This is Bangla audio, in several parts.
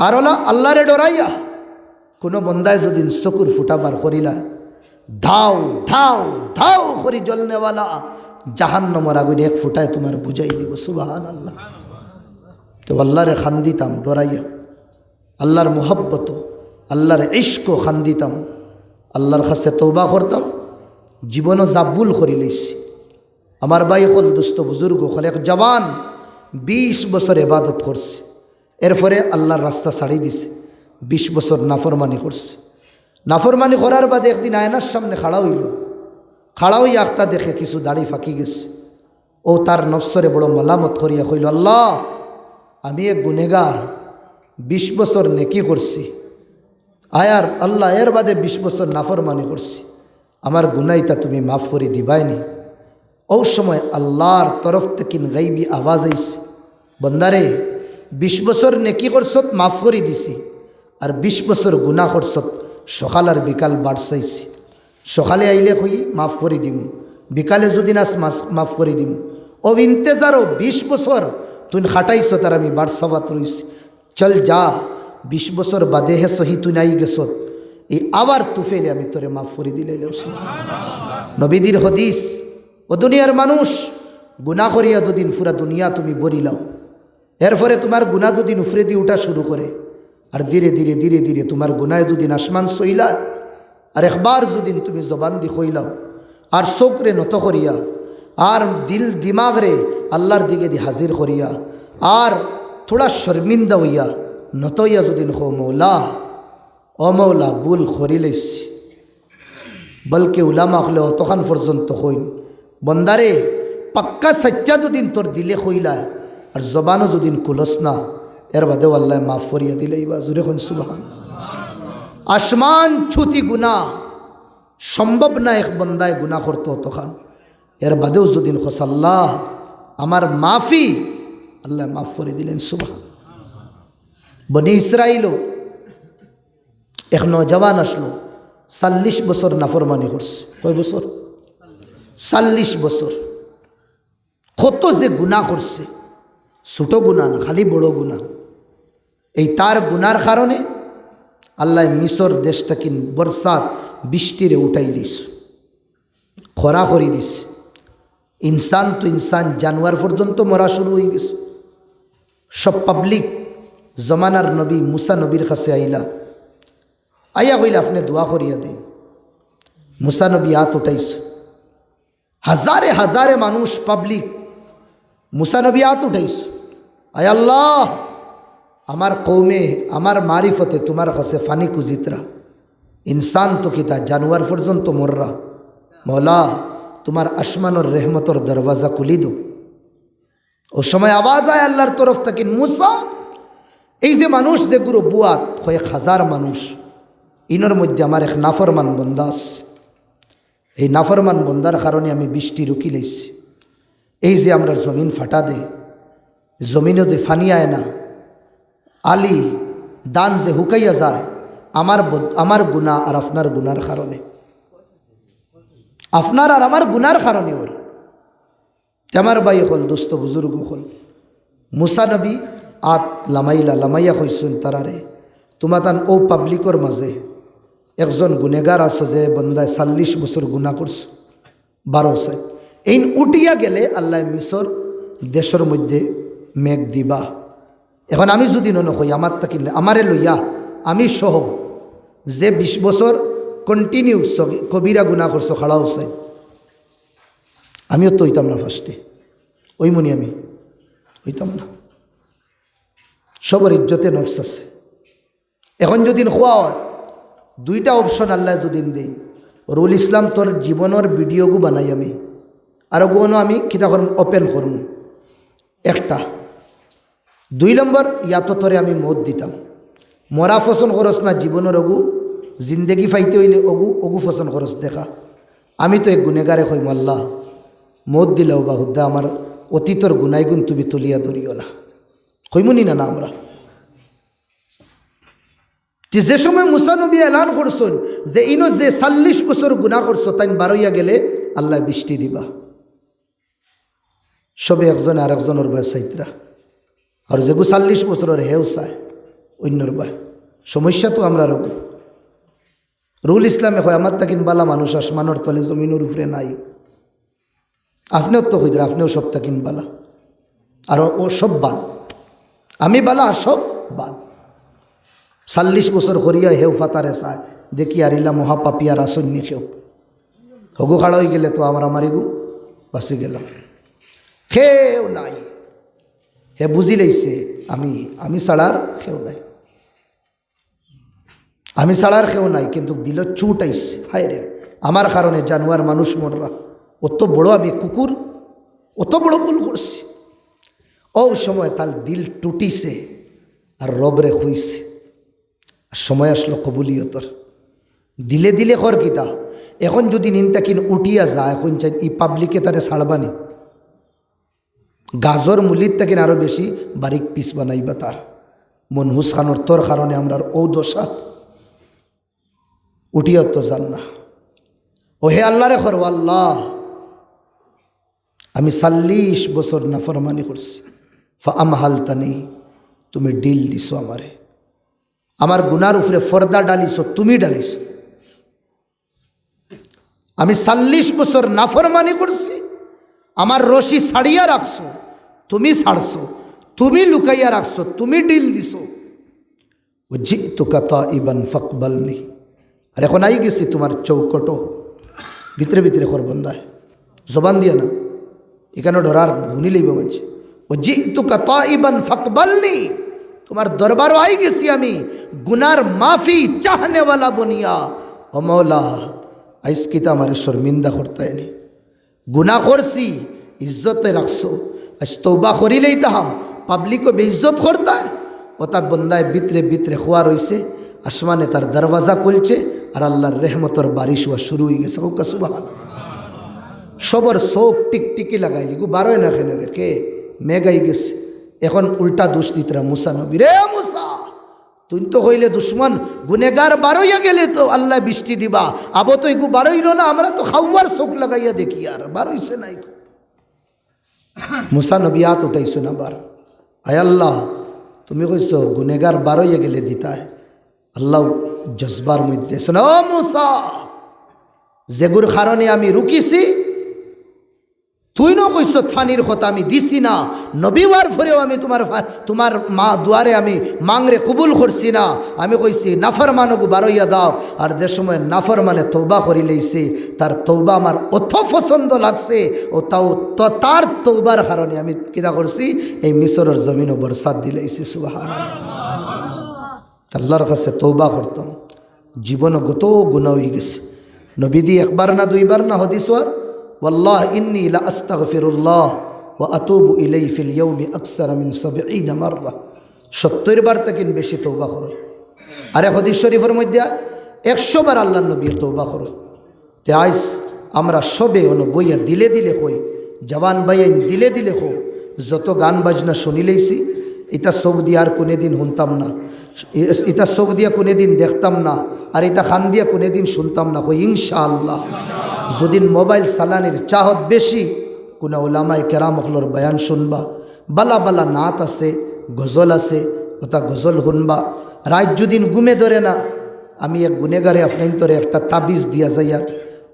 আর হলা আল্লাহরে ডরাইয়া কোনো বন্দায় যদি চকুর ফুটাবার করিলা ধাও ধাও ধাও করি জ্বলনেওয়ালা জাহান্নামের আগুন এক ফুটায় তোমার বুঝাই দিব। সুবহানাল্লাহ। তো আল্লাহরে খান দিতাম ডরাইয়া, আল্লাহর মোহব্বত আল্লাহর ইশক খান দিতাম, আল্লাহর কাছে তওবা করতাম। জীবনও যা ভুল করি লইছি। আমার ভাই হল দুস্থ বুজুর্গ হল এক জওয়ান 20 বছর ইবাদত করছে, এরপরে আল্লাহর রাস্তা ছাড়ি দিছে। 20 বছর নাফরমানি করছে। নাফরমানি করার বাদে একদিন আয়নার সামনে খাড়া হইল। খাড়া হইয়া আখতা দেখে কিছু দাড়ি ফাঁকি গেছে। ও তার নফসরে বড় মালামত করিয়া কইল, আল্লাহ আমি এক গুনেগার, 20 বছর নেকি করছি, আয়ার আল্লাহ এর বাদে 20 বছর নাফরমানি করছি, আমার গুনাইটা তুমি মাফ করে দিবাইনি। ও সময় আল্লাহর তরফ থেকে গাইবি আওয়াজ আইছে, বন্দারে 20 বছর নেকি করছত মাফ করে দিছি, আর 20 বছর গুনাহ করছত সকাল আর বিকাল বাড়ছাইছি। সকালে আইলে কই মাফ করে দিব, বিকালে যদি নাস মাফ করে দিব। ও ইন্তেজারও 20 বছর তুই খাটাইছ, তার আমি বাড়সাবাত রইছি। চল যা, 20 বছর বাদে হে সহি তুই নাই গেছত, এই আবার তুফেলে আমি তোরে মাফ করে দিলে। নবীদের হদিস। ও দুনিয়ার মানুষ গুনাহ করিয়া দুদিন পুরা দুনিয়া তুমি বরিলাও, এরপরে তোমার গুনাহ দুদিন উফরে দিয়ে উঠা শুরু করে, আর ধীরে ধীরে ধীরে ধীরে তোমার গুনায় দুদিন আসমান সইলা, আর একবার যদিন তুমি জবান দি হইলাও, আর চোখরে নত করিয়া, আর দিল দিমাগরে আল্লাহর দিকে দি হাজির করিয়া, আর থোড়া শর্মিন্দা হইয়া নত হইয়া যদিন হো মৌলা ও মৌলা ভুল করি লইছি, বলকে উলামা হলে তখন পর্যন্ত হইন বন্দারে পাক্কা সচ্চা দুদিন তোর দিলে হইলা, আর জবানও দুদিন কুলস না, এর বাদেও আল্লাহ মাফ করিয়া দিলে। বা জুড়ে হন সুবহানাল্লাহ। আসমান ছুতি গুনাহ সম্ভব না এক বন্দায় গুনাহ করতো তখন, এর বাদেও যদিন খোস আল্লাহ আমার মাফি, আল্লাহ মাফ করে দিলেন। সুবহানাল্লাহ। বনি ইসরাইলও এক নওজওয়ান আসলো, 40 বছর নাফরমানি করছে। কয় বছর? 40 বছর। কত যে গুনাহ করছে, ছোট গুনাহ না, খালি বড় গুনাহ। এই তার গুনার কারণে আল্লাহ মিশর দেশটাকে বরসাত বৃষ্টিরে উঠাই দিস, খরা করি দিস। ইনসান তো ইনসান, জানোয়ার পর্যন্ত মরা শুরু হয়ে গেছে। সব পাবলিক জমানার নবী মুসা নবীর কাছে আইলা, আইয়া কইলা আপনি দোয়া করিয়া দিন। মুসা নবী হাত উঠাইছ, হাজারে হাজারে মানুষ পাবলিক, মুসা নবী হাত উঠাইছ, আয় আল্লাহ আমার কৌমে আমার মারিফতে তোমার কাছে ফানি কুজিতরা, ইনসান তো কিতা জানোয়ার পর্যন্ত মররা, মৌলা তোমার আসমানোর রেহমতর দরওয়াজা খুলি দো। ও সময় আওয়াজ আয় আল্লাহর তরফ থেকে, মুসা এই যে মানুষ যেগুলো বুয়াত কয়েক হাজার মানুষ, ইনোর মধ্যে আমার এক নাফরমান বন্দা আছে, এই নাফরমান বন্দার কারণে আমি বৃষ্টি রুকি লইছি। এই যে আমরা জমিন ফাটা দে, জমিনও দে ফানি আয় না, আলি দান যে হুকাইয়া যায়, আমার গুনাহ আর আপনার গুনার কারণে, আপনার আর আমার গুনার কারণে। ওর আমার ভাই হল দোস্ত বুজুর্গ হল, মুসা নবী আত লামাইয়া কইসুন তারারে, তোমার তান ও পাবলিকর মাঝে একজন গুনেগার আছো যে বন্দায় 40 বছর গুনাহ করছো, 12 সাল। এই উঠিয়া গেলে আল্লাহ মিশর দেশের মধ্যে মেঘ দিবা। এখন আমি যদি নকই আমার তা কিনলে আমারে লইয়া আমি সহ যে 20 বছর কন্টিনিউ কবিরা গুনাহ করছো খাড়া হোসেন, আমিও তো হইতাম না ফার্স্টে, ওই মনি আমি হইতাম না। সবার ইজ্জতে নফস আছে। এখন যদি খোয়া হয়, 2টা অপশন আল্লাহ দুদিন দেই। রুল ইসলাম তোর জীবনের ভিডিওগু বানাই আমি, আর ওগুলো আমি কিতা করম ওপেন করম। একটা 2 নম্বর, ইয়াতো তোরে আমি মত দিতাম, মরা ফসন খরচ না জীবনের অগু, জিন্দেগি ফাইতে হইলে অগু ফসন খরচ দেখা। আমি তো এক গুনেগারে কইম আল্লাহ মত দিলেও বা হুদ্দা আমার অতীতর গুনাইগুণ তুমি তুলিয়া ধরিও না, কইমুনি না আমরা। যে সময় মুসা নবী এলান করছেন যে ইনো যে 40 বছর গুনাহ করছো তাই বারইয়া গেলে আল্লাহ বৃষ্টি দিবা, সবে একজন আর একজনের বয়স চাইতরা, আর যেগু 40 বছরের হেউ চায় অন্যর বাই সমস্যা তো আমরা রোগ রুল ইসলামে হয় আমার তাকিন বালা মানুষ আসমানোর তলে জমিনের উপরে নাই আপনিও তো হইদ্রা আপনিও সব তাকিন বালা আর ও সব বাদ আমি বালা আর সব বাদ 40 বছর করিয়া হেউ ফাতারে চায় দেখি আর ইলা মহাপাপিয়ার আসন্নি খেও হগু খাড়া হয়ে গেলে তো আমার আমারিগু বাঁচি গেলাম খেও নাই হে বুঝি লাইছে আমি ছাড়ার খেও নাই আমি ছাড়ার খেও নাই কিন্তু দিল চুট আইছে হায় রে আমার কারণে জানোয়ার মানুষ মররা অত বড় আমি কুকুর অত বড় ভুল করছি ও সময় তার দিল টুটিছে আর রবরে হইছে আর সময় আসলো কবুলিয়তর দিলে দিলে কর কিতা এখন যদি নিনতা কিন উঠিয়া যায় এখন চাই ই পাবলিকে তারে ছাড়বানি গাজর মুলির তাকিন আরও বেশি বারিক পিস বানাইবা তার মনহুস খানোর তোর কারণে আমরা ও দশা উঠিয়া তো জান না ও হে আল্লাহরে করো আল্লাহ আমি 40 বছর নাফরমানি করছি আমহালতানি তুমি ডিল দিছো আমারে আমার গুনার উপরে ফর্দা ডালিছো তুমি ডালিছো আমি 40 বছর নাফরমানি করছি আমার রশি ছাড়িয়া রাখছো তুমি ছাড়ছো তুমি লুকাইয়া রাখছো তুমি ডিল দিছো ও জি তুকা তাইবান ফাকবালনি আর এখন আই গেছি তোমার চৌকটো ভিতরে ভিতরে কর বন্দায় জবান দিয়া না এখানে ডরার ভুনি লইব মানছে ও জি তুকা তাইবান ফাকবালনি তোমার দরবারও আই গেছি আমি গুনার মাফি চাহনেওয়ালা বনিয়া ও মৌলা আইসকিতা আমার শর্মিন্দা করতায়নি গুনাহ করছি ইজ্জতে রাখছো আজ তৌবা করিলেই তাহাম পাবলিকও বেইজ্জত করতায় ও তার বন্দায় ভিতরে ভিতরে খোয়া রয়েছে আসমানে তার দরওয়াজা খুলছে আর আল্লাহর রহমতর বারিশ হওয়া শুরু হয়ে গেছে ওকা সুবহান সবর চোখ টিকটিকি লাগাইলি গু বারোয় না কেন রে কে মেঘাই গেছে এখন উল্টা দোষ দিতরা মুসা নবী রে মুসা তুই তো হইলে দুশ্মন গুনেগার বারোইয়া গেলে তো আল্লাহ বৃষ্টি দিবা আবো তো এগু বারোইল না আমরা তো খাওয়ার চোখ লাগাইয়া দেখি আর বারোইছে নাই মুসা নবী হাত উঠাইছো না বার আয় আল্লাহ তুমি কইছো গুনেগার বারোইয়া গেলে দিতায় আল্লাহ জজবার মধ্যে শোনো মুসা যেগুর কারণে আমি রুকিছি তুই ন কইস ফানির কথা আমি দিছি না নবীওয়ার ফরেও আমি তোমার মা দুয়ারে আমি মাংরে কবুল করছি না আমি কইছি নাফরমানকু বারইয়া দাও আর যে সময় নাফরমানে তৌবা করি লইছে তার তৌবা আমার অত পছন্দ লাগছে ও তাও তো তার তৌবার কারণে আমি কিনা করছি এই মিশরের জমিনও বরসাত দিলাইছি সুবহানাল্লাহ আল্লাহর কাছে তৌবা করতাম জীবন গত গুনাহ হয়ে গেছে নবীদি একবার না দুইবার না হদিসওয়ার والله إني لأستغفر الله وأتوب إليه في اليوم أكثر من 70 مرة 70 বার তাকিন বেশি তওবা করো আর হাদিস শরীফের মধ্যে 100 বার আল্লাহর নবী তওবা করো তে আইস আমরা সবে হলো বইয়া দিলে দিলে কই জওয়ান বাইন দিলে দিলে কো যত গান বাজনা শুনিলেইছি এটা চোখ দিয়ে আর কোনোদিন শুনতাম না এটা চোখ দিয়া কোনোদিন দেখতাম না আর এটা খান দিয়া কোনোদিন শুনতাম না কই ইনশাআল্লাহ যদি মোবাইল চালানির চাহত বেশি কোনো ওলামায়ে কেরাম হলর বয়ান শুনবা বালা বালা নাত আছে গজল আছে ওটা গজল শুনবা রাত যদিন ঘুমে ধরে না আমি এক গুনেগারে আপনার তোরে একটা তাবিজ দিয়া যাইয়ার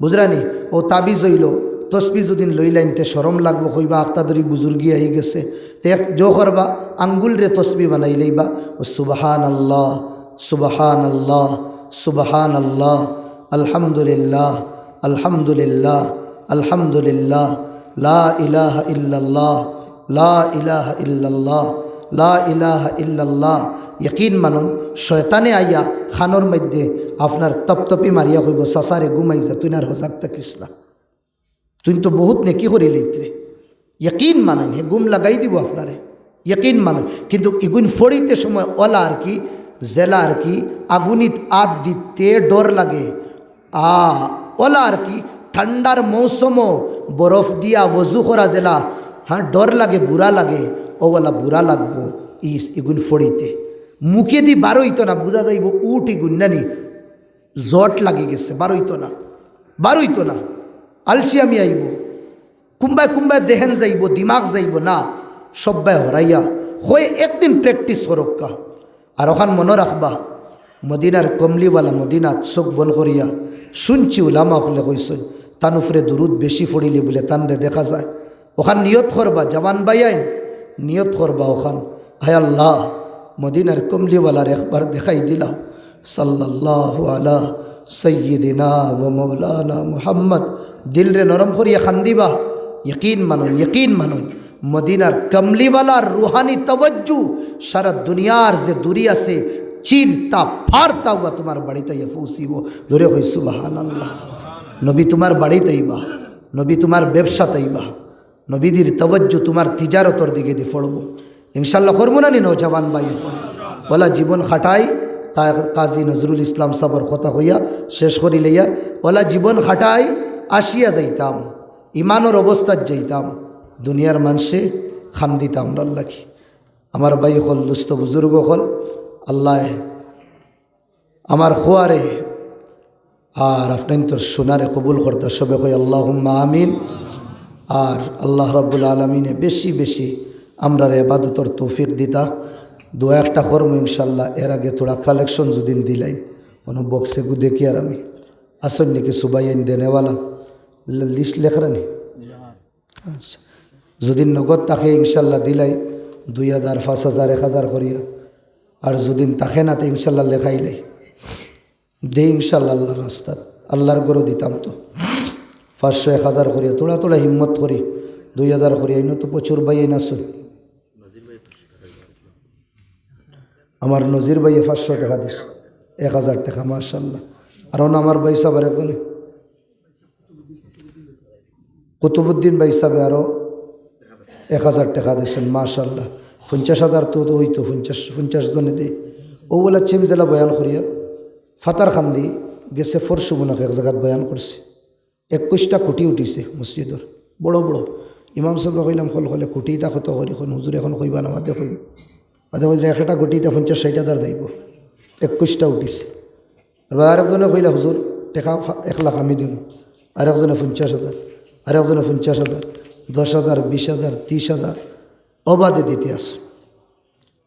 বুঝরানি ও তাবিজ হইল তসবি যদিন লইলাইনতে শরম লাগবো কইবা আক্তাদরি বুজুর্গি আই গেছে তে এক জো করবা আঙ্গুল রে তসবি বানাই লইবা ও সুবহানাল্লাহ সুবহানাল্লাহ সুবহানাল্লাহ আলহামদুলিল্লাহ আলহামদুলিল্লাহ আলহামদুলিল্লাহ লা ইলাহা ইল্লাল্লাহ লা ইলাহা ইল্লাল্লাহ লা ইলাহা ইল্লাল্লাহ ইয়াকিন মানুন শয়তানে আইয়া খানোর মধ্যে আপনার তপতপি মারিয়া কইব সাসারে ঘুমাই যা তুই আর হজাক থাকিস না তুই তো বহুত নেকি করি লইতে ইয়াকিন মানেন হে গুম লাগাই দিব আপনারে ইয়াকিন মানেন কিন্তু ইগুন ফড়িতে সময় ওলা আর কি জেলা আর কি আগুনিত আদ দিতে ডর লাগে ওলা আর কি ঠান্ডার মৌসুমও বরফ দিয়া ওজু করা জেলা হ্যাঁ ডর লাগে বুড়া লাগে ওলা বুড়া লাগবো ইগুন ফড়িতে মুখে দি বারোইতো না বুঝা যাইব উঠ ইগুন নানি জট লাগি গেছে বারোইতো না আলসি আমি আইব কুম্বায় কুম্বায় দেহেন যাইব দিমাগ যাইব না সব্বাই হরাইয়া হয়ে একদিন প্র্যাকটিস করক্কা আর ওখান মনে রাখবা মদিনার কমলিওয়ালা মদিনাত চোখ বন করিয়া শুনছি উলামা হলে কইসই তান উপরে দুরুদ বেশি পড়িলে বলে তানরে দেখা যায় ওখান নিয়ত করবা জওয়ান বাইয়াইন নিয়ত করবা ওখান হায় আল্লাহ মদিনার কমলিওয়ালার একবার দেখাই দিলা সাল্লাল্লাহু আলা সৈয়দিনা ওয়া মাওলানা মুহাম্মদ দিল রে নরম করিয়া খান্দিবা यकीन मानुन मदीनार कमलीवालार रूहानी तवज्जु सारा दुनियार जे दुनिया से चीरता फाड़ता हुआ तुम्हार बाड़ीते यफूसिब धरे हई सुबहानाल्लाह नबी तुम्हार बाड़ीतेइबा नबी तुम्हार व्यवसा तइबा नबीदिर तवज्जु तुम्हार तिजारतर दिके दि फड़ब इंशाल्लाह करबो ना नी नौजवान भाई बोला जीवन खाटाई काजी नजरुल इस्लाम साबर कथा हইয়া शेष करी लइयार बोला जीवन खाटाई आशिया दिताम ইমানের অবস্থাত যাইতাম দুনিয়ার মানুষে খাম দিতাম আল্লাহকে আমার ভাই হল দুস্থ বুজুর্গ হল আল্লাহ আমার খোয়ারে আর আপনার তোর সোনারে কবুল করতে সবে কই আল্লাহুম্মা আমিন আর আল্লাহ রাব্বুল আলামিনে বেশি বেশি আমরা ইবাদতর তৌফিক দিতা দু একটা কর্ম ইনশাআল্লাহ এর আগে থোড়া কালেকশন যদি দিলাই কোনো বক্সে গু দেখি আর আমি আসন নাকি সুবাইন দেনেওয়ালা লিস্ট লেখরানি আচ্ছা যদি নগদ তাকে ইনশাল্লাহ দিলাই 2000 5000 1000 করিয়া আর যদি তাকে না তো ইনশাল্লাহ লেখাইলে দে ইনশাল্লাহ আল্লাহর রাস্তাত আল্লাহর গরো দিতাম তো 500 1000 করিয়া তোড়া তোড়া হিম্মত করি 2000 করিয়া ইনো তো প্রচুর ভাই না শুন আমার নজির ভাইয়ে 500 টাকা দিস 1000 টাকা মাশাআল্লাহ আর আমার ভাই সাবারে কোনে কুতুবুদ্দিন ভাই সাহেব আরও 1000 টাকা দিয়েছেন মাশাআল্লাহ 50,000 তো ওই তো 50 জনে দেয় ওগুলা চিম জেলা বয়ান করিয়ার ফাতার খান্দি গেছে ফরসুবনাকে এক জায়গাত বয়ান করছে 21টা কোটি উঠিছে মসজিদর বড় বড় ইমাম সাহেব কইলাম হল হলে কোটিটা কত করি এখন হুজুর এখন কইবা না মাদে কইব মাদে কইলে একটা কোটিটা 50-60,000 দেব 21টা উঠিছে আর আরেকজনে কইলা হুজুর টাকা 1 লাখ আমি দিব আরেকজনে 50,000 আর একজনে 50,000 10,000 20,000 30,000 অবাধে দিতে আস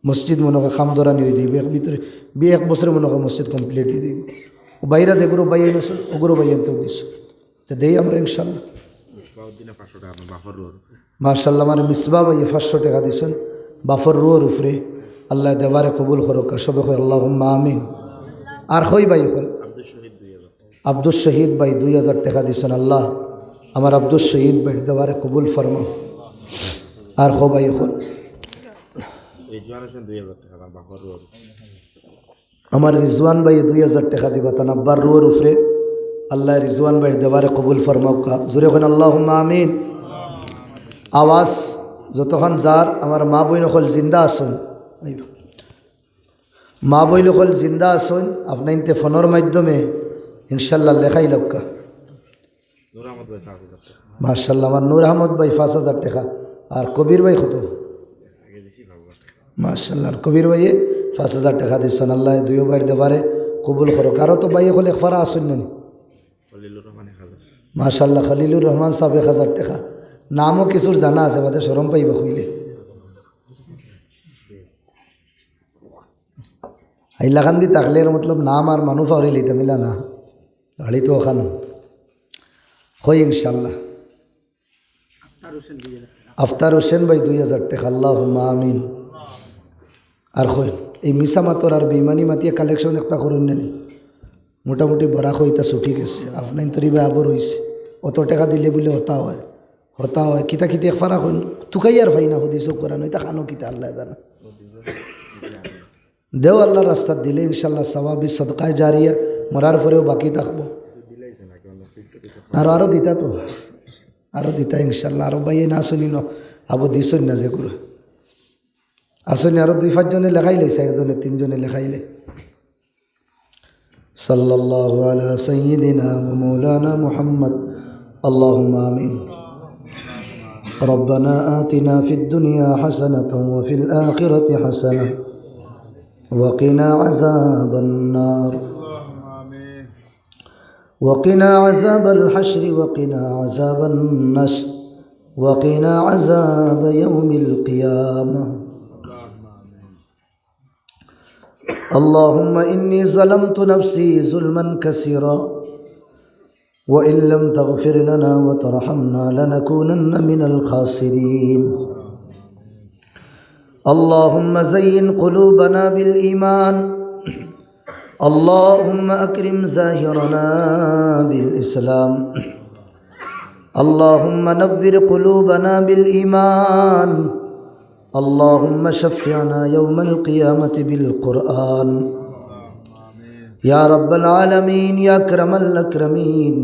মসজিদ মনে হয় খামদরানি হয়ে দিবে ভিতরে 1 বছরের মনে হয় মসজিদ কমপ্লিট হয়ে দিবে ও বাইরা দেখো বাইয়ে নসল ওগুলো বাইয়ানতেও দিস তো দেই আমরা ইনশাল্লাহ মাশাআল্লাহ আমার মিসবা ভাইয়ে 500 টাকা দিছেন বাফর রোর উপরে আল্লাহ দেবারে কবুল করুক সবে কই আল্লাহুম্মা আমিন আর কই ভাই হল আব্দুল শহীদ ভাই 2000 টাকা দিছেন আল্লাহ আমার আব্দুল শহীদ ভাই দেবারে কবুল ফরমাও আর হো ভাই হল আমার রিজওয়ান ভাই 2000 টাকা দিবা তান আব্বার রোর উপরে আল্লাহ রিজওয়ান ভাই দেবারে কবুল ফরমাও কা জোরে কোন আল্লাহুম্মা আমিন আওয়াজ যতক্ষণ যার আমার মা বই নকল জিন্দা আসুন মা বই নকল জিন্দা আসুন আপনাইতে ফোনের মাধ্যমে ইনশাল্লাহ লেখাই লক্কা মাশাআল্লাহ আমার নূর আহমদ ভাই 5,000 টাকা আর কবির ভাই কত মাশাআল্লাহ কবির ভাইয়ে 5,000 টাকা দিছেন আল্লাহ দুইও ভাইয়ের দেবারে কবুল করো কারো তো ভাইয়ে হলে ফারা আসুন না মাশাআল্লাহ খলিলুর রহমান সাহেব 1,000 টাকা নামও কিছুর জানা আছে বাদে শরম পাইবা কইলে হাইলাকান্দি থাকলে এর মতলব নাম আর মানুষ আউরি লইতে মিলা না গাড়ি তো ওখানে হই ইনশাল্লাহ আফতার হোসেন ভাই 2000 টাকা আল্লাহুম্মা আমিন আর কই এই মিসা মাতর আর বেইমানি মাতিয়া কালেকশন একটা করুন না মোটামুটি বড়া কইতা ছুটি গেছে আপনার তরিবে আবর হইছে অত টাকা দিলে বলে হতা হয় কিতা কিতা এক ফারা হন তুকাই আর ভাই না হদিস করা নয় তা খানো কিতা আল্লাহ জানা দেও আল্লাহ রাস্তা দিলে ইনশাল্লাহ সওয়াবি সদকায় জারিয়া মরার পরেও বাকি থাকবো আরও দিতা তো আরও দিতা ইনশাল্লাহ আরও ভাই না শুনি ন আবো দিছই না যে করে আসনি আরও 2-5 জনে লেখাইলে 4 জনে 3 জনে লেখাইলে সাল্লাল্লাহু আলা সাইয়্যিদিনা ওয়া মাওলানা মুহাম্মদ আল্লাহুম্মা আমিন ربنا آتنا في الدنيا حسنة وفي الآخرة حسنة وقنا عذاب النار وقنا عذاب الحشر وقنا عذاب النشر وقنا عذاب يوم القيامة اللهم إني ظلمت نفسي ظلما كثيرا وإن لم تغفر لنا وترحمنا لنكونن من الخاسرين اللهم زين قلوبنا بالإيمان اللهم أكرم ظاهرنا بالإسلام اللهم نور قلوبنا بالإيمان اللهم شفعنا يوم القيامة بالقرآن يا رب العالمين يا أكرم الأكرمين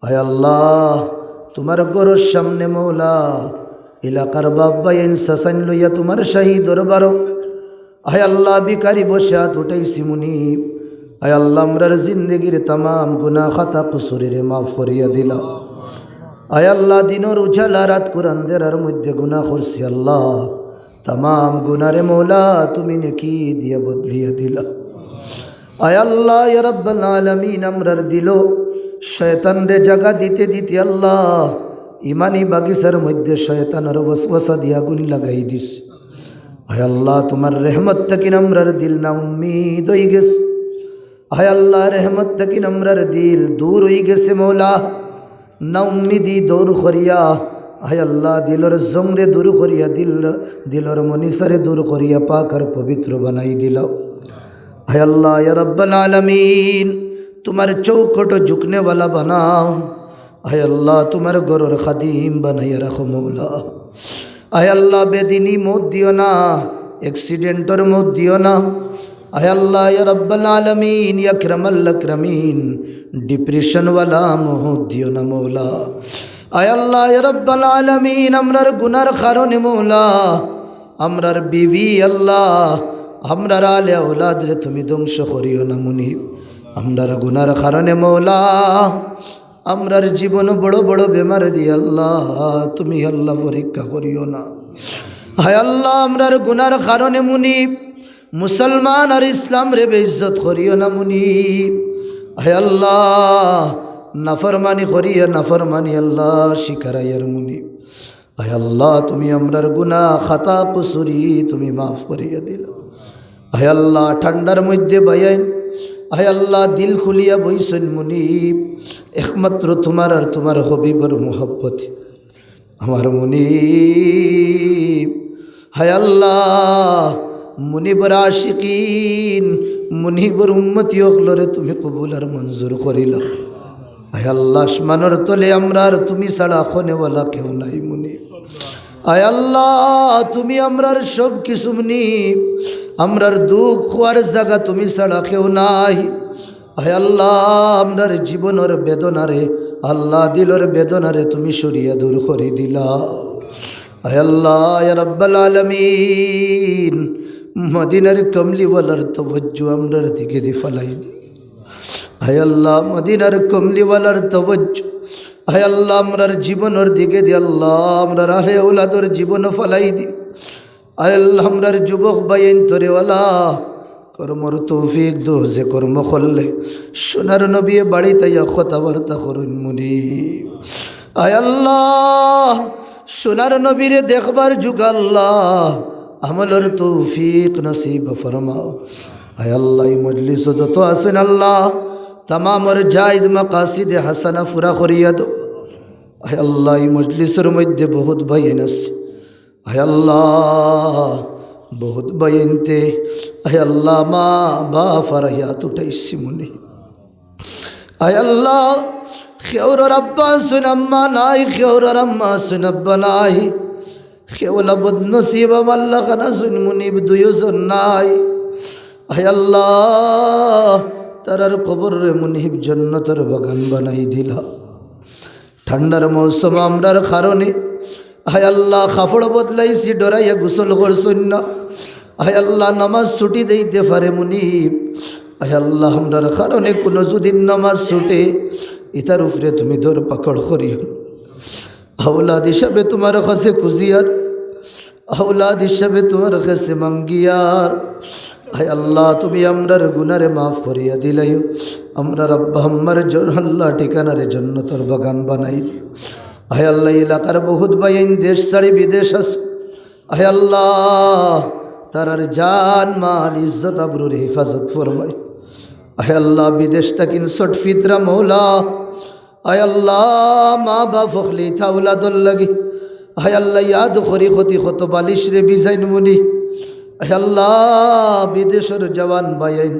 আয় আল্লাহ তোমার গরর সামনে মৌলা এলাকার বাব্বাইন সাসান লইয়া তোমার শাহী দরবার আয় আল্লাহ বিকারি বসে হাত উঠাইছি মুনিব আয় আল্লাহ আমরার জিন্দগির তামাম গুনাহ খাতা কুসুরের মাফ করিয়া দিলা আয় আল্লাহ দিনের উজালা রাত কুরানদের মধ্যে গুনাহ করছি আল্লাহ তামাম গুনারে মৌলা তুমি নেকি দিয়া বদলিয়া দিলা আয় আল্লাহ ইয়া রাব্বাল আলামিন আমরার দিলো শয়তান রে জায়গা দিতে দিতে আল্লাহ ইমানি বাগিচার মধ্যে শয়তানের ওয়াসওয়াসা দিয়া আগুন লাগাই দিস আয় আল্লাহ তোমার রহমত থেকে আমরার দিল না উম্মিদ হয়ে গেছে আয় আল্লাহ রহমত থেকে আমরার দিল দূর হয়ে গেছে মৌলা না উম্মিদি দৌর করিয়া আয় আল্লাহ দিলর জংরে দূর করিয়া দিলর মনিসারে দূর করিয়া পাক আর পবিত্র বানাই দিল আয় আল্লাহ ইয়া রাব্বাল আলামিন তোমার চৌকট ঝুকনে वाला বানাও আয় আল্লাহ তোমার গরর খাদিম বানাইয়া রাখো মৌলা আয় আল্লাহ বেদিনী মত দিও না অ্যাক্সিডেন্টর মত দিও না আয় আল্লাহ ইয়া রাব্বাল আলামিন ইয়া আকরামাল আকরামিন ডিপ্রেশন वाला মত দিও না মৌলা আয় আল্লাহ ইয়া রাব্বাল আলামিন আমরার গুনার কারণে মৌলা আমরার বিবি আল্লাহ আমরার আলে আওলাদ রে তুমি ধ্বংস করিও না মুনিব আমরার গুনার কারণে মৌলা আমরার জীবন বড় বড় বেমার দি আল্লাহ তুমি আল্লাহ পরীক্ষা করিও না হায় আল্লাহ আমরার গুনার কারণে মুনিব মুসলমান আর ইসলাম রে বেইজ্জত করিও না মুনিব হায় আল্লাহ নাফরমানি করিয়া নাফরমানি আল্লাহ শিকারাইয়ার মুনিব হায় আল্লাহ তুমি আমরার গুনাহ খাতা কুসুরি তুমি মাফ করিয়া দিল হায় আল্লাহ ঠান্ডার মধ্যে বাইন আয় আল্লাহ দিল খুলিয়া বইসন মুনিব একমাত্র তোমার আর তোমার হবিবর মোহব্বত আমার মুনিব হায় আল্লাহ মুনিবর আশিকিন মুনিবর উম্মতি অগলরে তুমি কবুল আর মঞ্জুর করিল আয় আল্লাহ আসমানের তলে আমরা আর তুমি ছাড়া খনেওয়ালা কেউ নাই মুনিব আয় আল্লাহ তুমি আমরার সব কিছু মুনিব আমরার দুঃখ হওয়ার জায়গা তুমি ছাড়া কেউ নাই আয় আল্লাহ আমরার জীবনের বেদনারে আল্লাহ দিলর বেদনারে তুমি সরিয়া দূর করে দিলা আয় আল্লাহ ইয়া রাব্বাল আলামিন মদিনার কমলিওয়ালার তওয়াজ্জু আমরার দিকে দি ফলাই দি আয় আল্লাহ মদিনার কমলিওয়ালার তওয়াজ্জু আয় আল্লাহ আমরার জীবনের দিকে দি আল্লাহ আমরার আহলে আওলাদর জীবন ফলাই দি আয় আল্লাহ আমরার যুবক বাইন তোরেওয়ালা কর্মর তৌফিক দো যে কর্ম করলে সোনার নবী বাড়ি তাইয়া কথাবার্তা করুন মুনিব আয় আল্লাহ সোনার নবীরে দেখবার যুগ আল্লাহ আমলের তৌফিক নসিব ফরমাও আয় আল্লাহ এই মজলিস যত আছেন আল্লাহ তামামর জায়েদ মাকাসিদে হাসানা পুরা করিয়া দো আয় আল্লাহ এই মজলিসের মধ্যে বহুত বাইন আছে আয় আল্লাহ বহুত বাইনতে আয় আল্লাহ মা বা ফারায়াত উঠাইছি মুনি আয় আল্লাহ খেউর আব্বা সুনাম্মা নাই খেউর আম্মা সুনাব্বা নাই খেউলা বদনসিব আল্লাহ খানা সুন মুনিব দুইজন নাই আয় আল্লাহ তারার কবর রে মুনিব জান্নাতের বাগান বানাই দিলা ঠান্ডার মৌসুম আমরার কারণে আয় আল্লাহ কাপড় বদলাইছি ডরাইয়া গোসল করছুন না আয় আল্লাহ নামাজ ছুটি দিতে পারে মুনিব আয় আল্লাহ আমরার কারণে কোনো যদি নামাজ ছুটে ইতার উপরে তুমি দৌড় পাকড় করিও আওলাদ হিসাবে তোমার কাছে খুঁজিয়ার আওলাদ হিসাবে তোমার কাছে মাঙ্গিয়ার আয় আল্লাহ তুমি আমরার গুনারে মাফ করিয়া দিলাইও আমরা আব্বা আম্মার আল্লাহ ঠিকানারে জান্নাতের বাগান বানাই দিও আয় আল্লাহ এলাকার বহুত বাইন দেশ ছাড়ি বিদেশ আস আয় আল্লাহ তারার জান মাল ইজ্জত আবরুর হেফাজত ফরমায়। আয় আল্লাহ বিদেশ তাকিন সট ফিতরা মৌলা, আয় আল্লাহ মা বাপ ফখলি থাউলাদল লাগি, আয় আল্লাহ ইয়াদ খরি ক্ষতি ক্ষত বালিশ রে বিজাইন মুনি, আয় আল্লাহ বিদেশের জওয়ান বাইন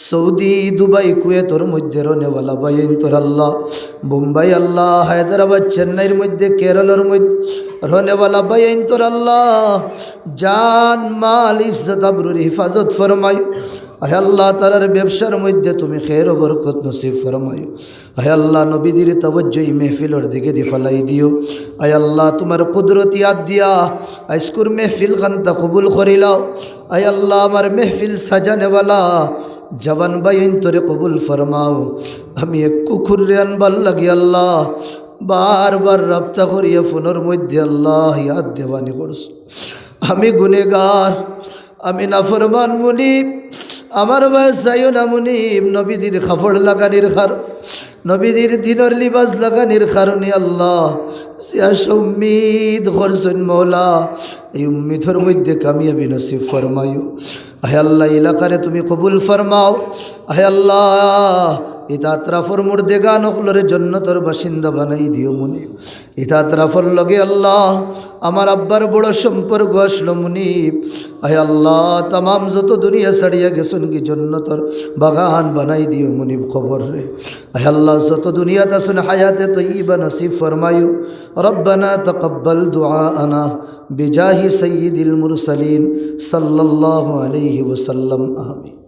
সৌদি দুবাই কুয়েতর মধ্যে রনেওয়ালা বাইন তোর আল্লাহ, মুম্বাই আল্লাহ হায়দ্রাবাদ চেন্নাইয়ের মধ্যে কেরলের মধ্যে রনেওয়ালা বাইন তোর আল্লাহ, জান মাল ইজ্জত আবরুর হিফাজত ফরমায়। আয় আল্লাহ তারার ব্যবসার মধ্যে তুমি খের ও বরকত নসিব ফরমায়। আয় আল্লাহ নবীদের তবজ্জো এই মেহফিলের দিকে দি ফেলাই দিও। আয় আল্লাহ তোমার কুদরত ইয়াদ দিয়া আজকুর মেহফিল খান্তা কবুল করিলাও। আয় আল্লাহ আমার মেহফিল সাজানেওয়ালা জওয়ান বাইন তোরে কবুল ফরমাও। আমি এক কুকুর রে আনবার লাগি আল্লাহ বারবার রাবতা করিয়া ফোনের মধ্যে আল্লাহ ইয়াদ দেওয়ানি করছ। আমি গুনেগার, আমি নাফরমান মুনিব, আমার বয়স যাইও না মুনিব, নবীদের খাফড় লাগানির খার, নবীদের দিনের লিবাস লাগানির কারণে আল্লাহ সিয়াস উম্মিদ করছেন মৌলা, এই উম্মিদর মধ্যে কামিয়াবি নসিব ফরমাইও। আহে আল্লাহ এলাকারে তুমি কবুল ফরমাও। আহে আল্লাহ ইতাতরাফর মুর্দেগা নকলরে জন্নতর বাসিন্দা বানাই দিও মুনিব। ইতাতরাফর লগে আল্লাহ আমার আব্বার বড় সম্পর্ক আসলো মুনিব। আহে আল্লাহ তামাম যত দুনিয়া ছাড়িয়া গেছেন কি জন্নতর বাগান বানাই দিও মুনিব খবর রে। আহে আল্লাহ যত দুনিয়াতে আসুন হায়াতে তয়্যিবা নসিব ফরমায়ো। রব্বানা তাকাব্বাল দুআআনা বিজাহি সাইয়্যিদিল মুরসালিন সাল্লাল্লাহু আলাইহি ওয়াসাল্লাম আমিন।